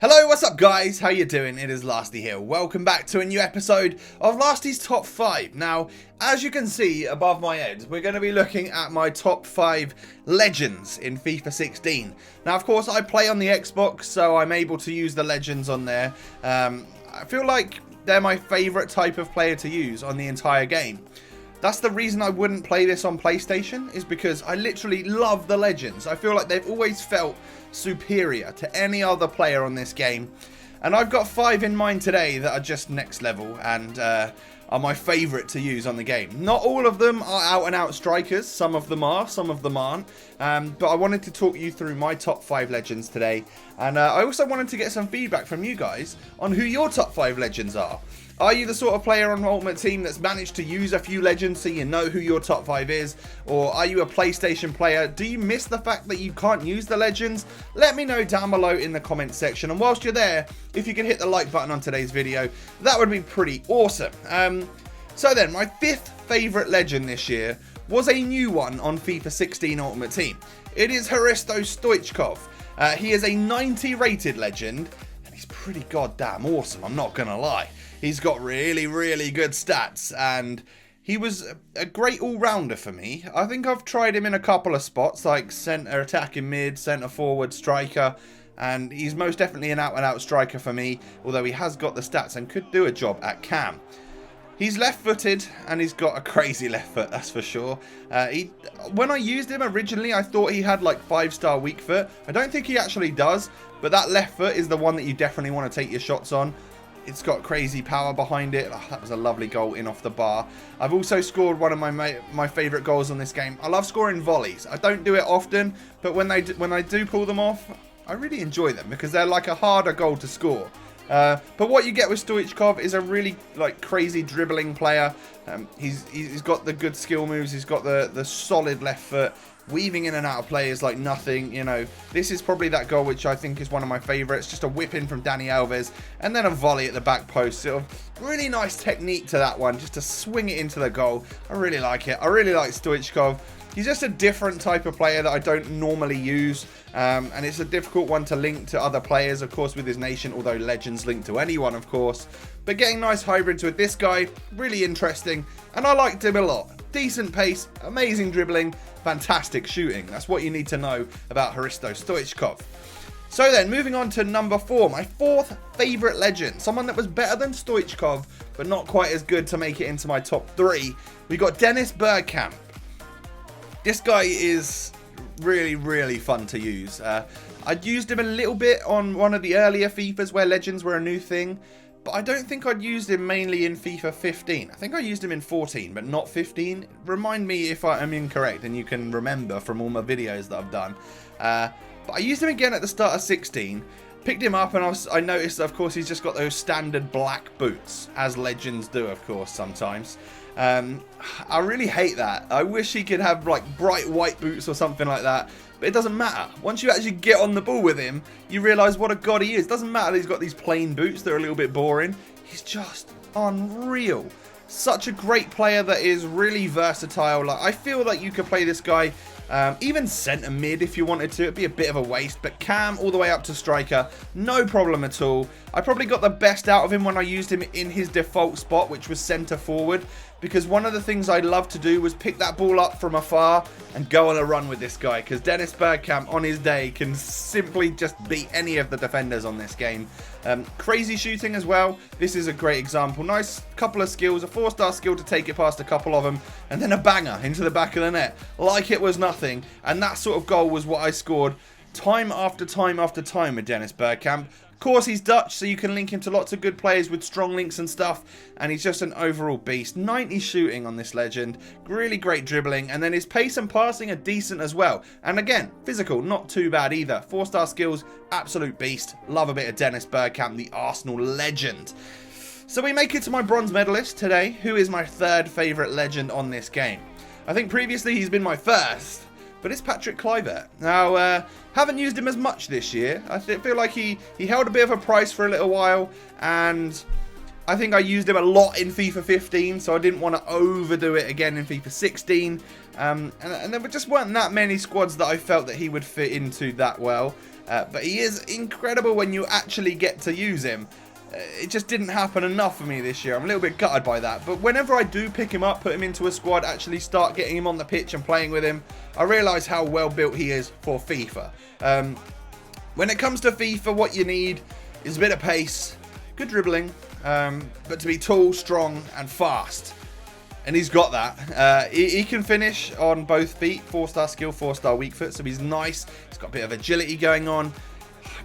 Hello, what's up guys? How you doing? It is Lasty here. Welcome back to a new episode of Lasty's Top 5. Now, as you can see above my head, we're going to be looking at my top 5 legends in FIFA 16. Now, of course, I play on the Xbox, so I'm able to use the legends on there. I feel like they're my favourite type of player to use on the entire game. That's the reason I wouldn't play this on PlayStation, is because I literally love the legends. I feel like they've always felt superior to any other player on this game. And I've got 5 in mind today that are just next level and are my favourite to use on the game. Not all of them are out and out strikers. Some of them are, some of them aren't. But I wanted to talk you through my top 5 legends today. And I also wanted to get some feedback from you guys on who your top 5 legends are. Are you the sort of player on Ultimate Team that's managed to use a few legends so you know who your top 5 is? Or are you a PlayStation player? Do you miss the fact that you can't use the legends? Let me know down below in the comments section. And whilst you're there, if you can hit the like button on today's video, that would be pretty awesome. So then, my 5th favourite legend this year was a new one on FIFA 16 Ultimate Team. It is STOICHKOV. He is a 90 rated legend, and he's pretty goddamn awesome, I'm not gonna lie. He's got really, really good stats, and he was a great all-rounder for me. I think I've tried him in a couple of spots, like centre attacking mid, centre forward, striker, and he's most definitely an out-and-out striker for me, although he has got the stats and could do a job at cam. He's left-footed, and he's got a crazy left foot, that's for sure. When I used him originally, I thought he had like 5-star weak foot. I don't think he actually does, but that left foot is the one that you definitely want to take your shots on. It's got crazy power behind it. Oh, that was a lovely goal in off the bar. I've also scored one of my favourite goals on this game. I love scoring volleys. I don't do it often, but when I do pull them off, I really enjoy them because they're like a harder goal to score. But what you get with STOICHKOV is a really crazy dribbling player. He's got the good skill moves. He's got the solid left foot. Weaving in and out of players like nothing, you know. This is probably that goal which I think is one of my favourites. Just a whip in from Dani Alves and then a volley at the back post. Sort of really nice technique to that one, just to swing it into the goal. I really like it. I really like STOICHKOV. He's just a different type of player that I don't normally use. And it's a difficult one to link to other players, of course, with his nation, although legends link to anyone, of course. But getting nice hybrids with this guy, really interesting. And I liked him a lot. Decent pace, amazing dribbling, fantastic shooting. That's what you need to know about STOICHKOV. So then, moving on to number 4, my 4th favourite legend. Someone that was better than STOICHKOV, but not quite as good to make it into my top 3. We got BERGKAMP. This guy is really, really fun to use. I'd used him a little bit on one of the earlier FIFAs where legends were a new thing, but I don't think I'd used him mainly in FIFA 15. I think I used him in 14, but not 15. Remind me if I am incorrect, and you can remember from all my videos that I've done. But I used him again at the start of 16. Picked him up, and I noticed, of course, he's just got those standard black boots, as legends do, of course, sometimes. I really hate that. I wish he could have like bright white boots or something like that, but it doesn't matter. Once you actually get on the ball with him, you realise what a god he is. Doesn't matter that he's got these plain boots that are a little bit boring. He's just unreal. Such a great player that is really versatile. Like, I feel like you could play this guy even centre mid if you wanted to. It'd be a bit of a waste, but cam all the way up to striker, no problem at all. I probably got the best out of him when I used him in his default spot, which was centre forward, because one of the things I loved to do was pick that ball up from afar and go on a run with this guy, because BERGKAMP on his day can simply just beat any of the defenders on this game. Crazy shooting as well. This is a great example. Nice couple of skills, a 4-star skill to take it past a couple of them, and then a banger into the back of the net like it was nothing. And that sort of goal was what I scored time after time after time with BERGKAMP. Of course, he's Dutch, so you can link him to lots of good players with strong links and stuff, and he's just an overall beast. 90 shooting on this legend, really great dribbling, and then his pace and passing are decent as well. And again, physical, not too bad either. 4-star skills, absolute beast. Love a bit of BERGKAMP, the Arsenal legend. So we make it to my bronze medalist today, who is my 3rd favourite legend on this game. I think previously he's been my 1st, but it's Patrick Kluivert. Now, haven't used him as much this year. I feel like he held a bit of a price for a little while, and I think I used him a lot in FIFA 15, so I didn't want to overdo it again in FIFA 16. And there just weren't that many squads that I felt that he would fit into that well. But he is incredible when you actually get to use him. It just didn't happen enough for me this year. I'm a little bit gutted by that. But whenever I do pick him up, put him into a squad, actually start getting him on the pitch and playing with him, I realise how well built he is for FIFA. When it comes to FIFA, what you need is a bit of pace, good dribbling, but to be tall, strong and fast. And he's got that. He can finish on both feet, 4-star skill, 4-star weak foot, so he's nice. He's got a bit of agility going on,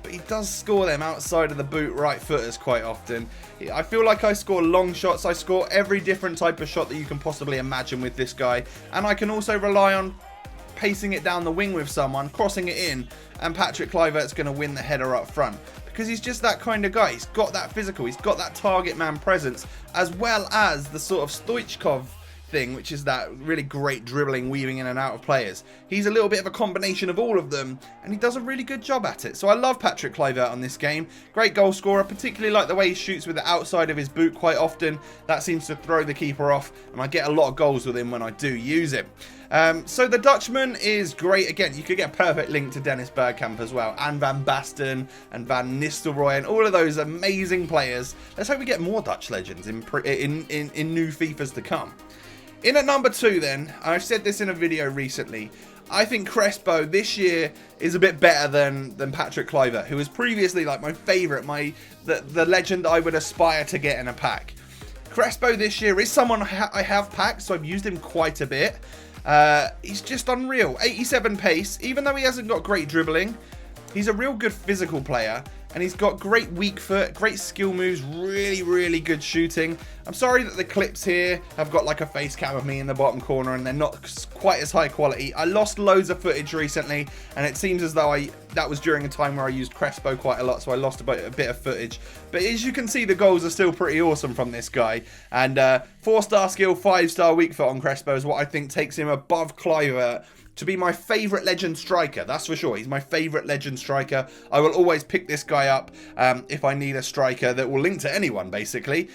but he does score them outside of the boot right footers quite often. I feel like I score long shots. I score every different type of shot that you can possibly imagine with this guy. And I can also rely on pacing it down the wing with someone, crossing it in, and Patrick Kluivert's going to win the header up front. Because he's just that kind of guy. He's got that physical, he's got that target man presence, as well as the sort of STOICHKOV thing, which is that really great dribbling, weaving in and out of players. He's a little bit of a combination of all of them, and he does a really good job at it. So I love Patrick Kluivert on this game. Great goal scorer, particularly like the way he shoots with the outside of his boot quite often. That seems to throw the keeper off, and I get a lot of goals with him when I do use him. So the Dutchman is great. Again, you could get a perfect link to Dennis Bergkamp as well, and Van Basten and Van Nistelrooy and all of those amazing players. Let's hope we get more Dutch legends in new FIFAs to come. In at number 2 then, I've said this in a video recently, I think CRESPO this year is a bit better than Patrick Kluivert, who was previously like my favourite, the legend I would aspire to get in a pack. CRESPO this year is someone I have packed, so I've used him quite a bit. He's just unreal. 87 pace, even though he hasn't got great dribbling, he's a real good physical player. And he's got great weak foot, great skill moves, really good shooting. I'm sorry that the clips here have got like a face cam of me in the bottom corner and they're not quite as high quality. I lost loads of footage recently, and it seems as though that was during a time where I used CRESPO quite a lot, so I lost a bit of footage. But as you can see, the goals are still pretty awesome from this guy. And 4-star skill, 5-star weak foot on CRESPO is what I think takes him above Kluivert to be my favourite legend striker. That's for sure. He's my favourite legend striker. I will always pick this guy up if I need a striker that will link to anyone, basically.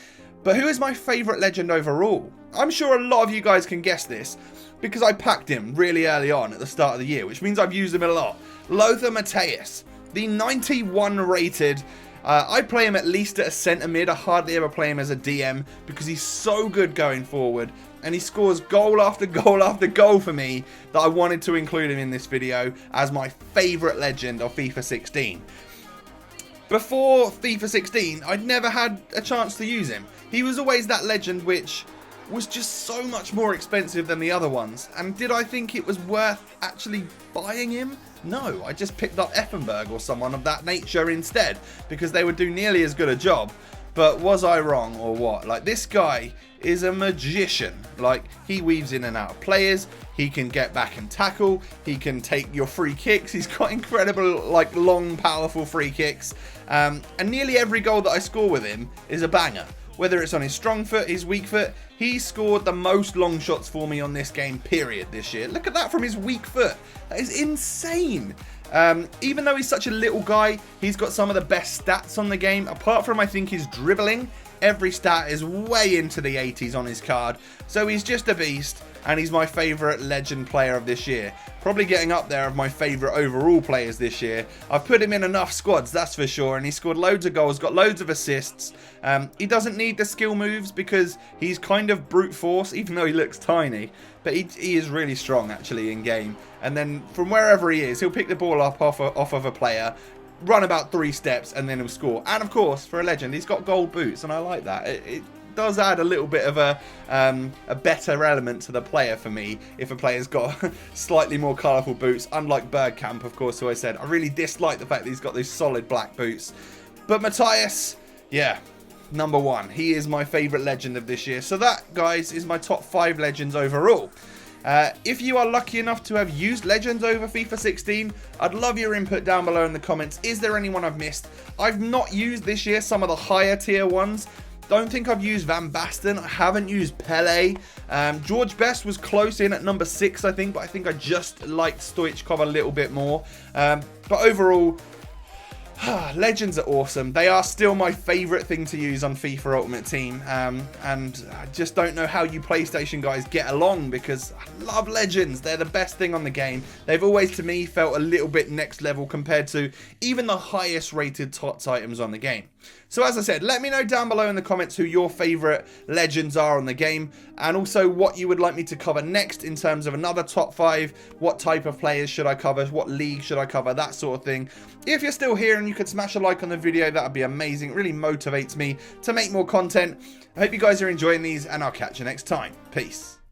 But who is my favourite legend overall? I'm sure a lot of you guys can guess this, because I packed him really early on at the start of the year, which means I've used him a lot. Lothar Matthäus, the 91 rated. I play him at least at a centre mid. I hardly ever play him as a DM because he's so good going forward. And he scores goal after goal after goal for me that I wanted to include him in this video as my favourite legend of FIFA 16. Before FIFA 16, I'd never had a chance to use him. He was always that legend which was just so much more expensive than the other ones. And did I think it was worth actually buying him? No, I just picked up Effenberg or someone of that nature instead, because they would do nearly as good a job. But was I wrong or what? Like, this guy is a magician. Like, he weaves in and out of players. He can get back and tackle. He can take your free kicks. He's got incredible, like, long, powerful free kicks. And nearly every goal that I score with him is a banger. Whether it's on his strong foot, his weak foot, he scored the most long shots for me on this game, period, this year. Look at that from his weak foot. That is insane. Even though he's such a little guy, he's got some of the best stats on the game. Apart from, I think, his dribbling, every stat is way into the 80s on his card. So he's just a beast, and he's my favourite legend player of this year. Probably getting up there of my favourite overall players this year. I've put him in enough squads, that's for sure, and he scored loads of goals, got loads of assists. He doesn't need the skill moves because he's kind of brute force, even though he looks tiny. But he is really strong, actually, in game. And then from wherever he is, he'll pick the ball up off of a player, run about 3 steps, and then he'll score. And of course, for a legend, he's got gold boots, and I like that. It does add a little bit of a better element to the player for me if a player's got slightly more colourful boots, unlike BERGKAMP, of course, who I said I really dislike the fact that he's got those solid black boots. But Matthäus, yeah, number 1. He is my favourite legend of this year. So that, guys, is my top 5 legends overall. If you are lucky enough to have used legends over FIFA 16, I'd love your input down below in the comments. Is there anyone I've missed? I've not used this year some of the higher tier ones. Don't think I've used Van Basten. I haven't used Pele. George Best was close in at number 6, I think, but I think I just liked STOICHKOV a little bit more. But overall, Legends are awesome. They are still my favourite thing to use on FIFA Ultimate Team, and I just don't know how you PlayStation guys get along, because I love Legends. They're the best thing on the game. They've always, to me, felt a little bit next level compared to even the highest rated TOTS items on the game. So as I said, let me know down below in the comments who your favourite Legends are on the game, and also what you would like me to cover next in terms of another top 5, what type of players should I cover, what league should I cover, that sort of thing. If you're still here and you could smash a like on the video, that would be amazing. It really motivates me to make more content. I hope you guys are enjoying these, and I'll catch you next time. Peace.